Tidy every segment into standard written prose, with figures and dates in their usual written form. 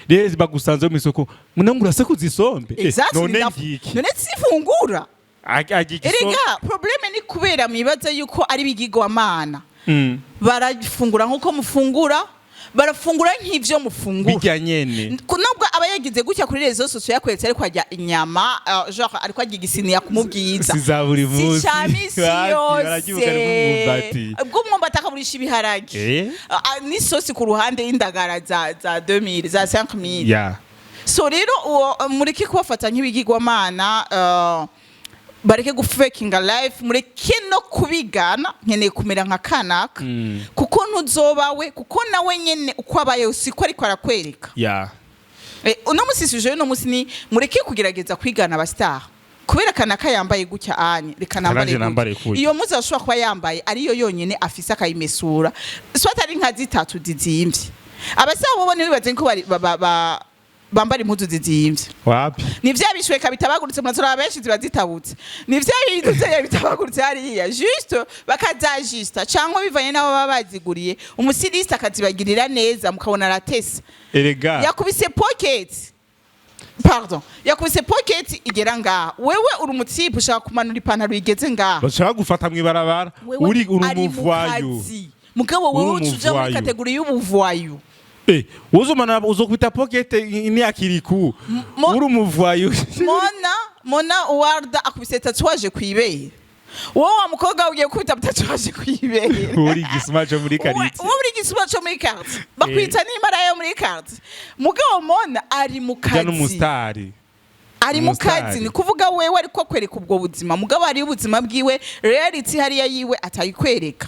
rero bagusanze mu isoko munangura se kuzisombe none ngiki none sifungura erega probleme ni kubera mwibaza yuko ari bigigwamana barafungura nkuko mufungura barafungura nk'ivyo mufungura bijya nyene nubwo abayagize gutya kuri Reseau Sociaux yakwetse ariko ajya inyama genre ariko ajya igisiniya kumubwiza sizaburi muzi sichamisi yose ubwo mwumbata akaburisha ibiharage ni sosi ku ruhande y'indagara za 2000 za 5000 so rero mureke kubafata nk'ibigigwamana bareke gufakinga life mureke no kubigana nkeneye kumera nka kanaka kuko ntuzobawe kuko nawe nyene uko abaye usiko ariko arakwereka uno musi suje no musi ni mureke kugerageza kwigana abastar kubera kanaka yambaye gutya anye reka nambare iyo muzi ashobora kuba yambaye ariyo yonyene afise akayimesura swata ari nka zitatu zizimvye abastar bo ni bibaze ko bambara impuzu zizimvye wapi ni vya bishweka bitabagurutse mwatora benshi zibazitabutse ni vya biduze bitabagurutse hariya juste bakazajista cyangwa bivanye nabo babaziguriye umusilista akazibagirira neza mukabona ratesa erega yakubise pocket igera ngaha wewe uri umutipe ushaka kumanura ipantaro igeze ngaha bashaka gufata mwibarabara uri umuvayo mugabo wewe ucuja muri kategori y'ubuvayo uzumana uzokwita pocket ni akiriku uri umuvayo mona uwarda akubise tatuwaje kwibeye wowe wa mukobwa ugiye kwita tatuwaje kwibeye uri gisuma cyo muri quartier uri gisuma cyo muri quartier bakwita n'imara yo muri quartier mugabo mona ari mu kazi n'umustari ari mu kazi ni kuvuga wewe ariko akwereka ubwo buzima mugabo ari ubuzima bwiwe reality hariya yiwe atayikwereka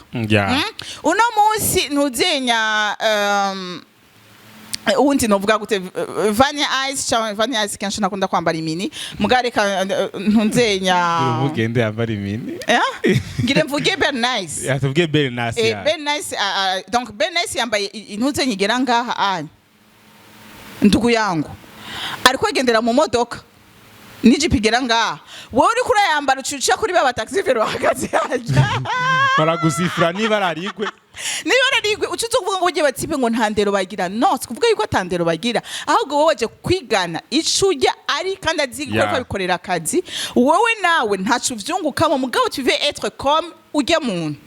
uno munsi ntuzenya ubundi novuga gute Vanya Ice kenshi nakunda kwambara imini mugareka ntunzenya ugende yambara imini ngire mvuge Ben Nice yatuvuge Ben Nice Ben Nice donc Ben Nice yambaye intunzenya igera ngaha anye ndugu yangu ariko agendera mu modoka nijipigera ngaha wowe uri kuri yambara ucuca kuri baba taxi vero hagaze baragusifura niba ararigwe ucuze kuvuga ngo ugiye batipe ngo ntandero bagira no kuvuga yuko atandero bagira ahubwo wowe waje kwigana icujya ari kandi azigwa ko bikorera akazi wowe nawe ntacu vyungukamo mugabo tu veux être comme ujya muntu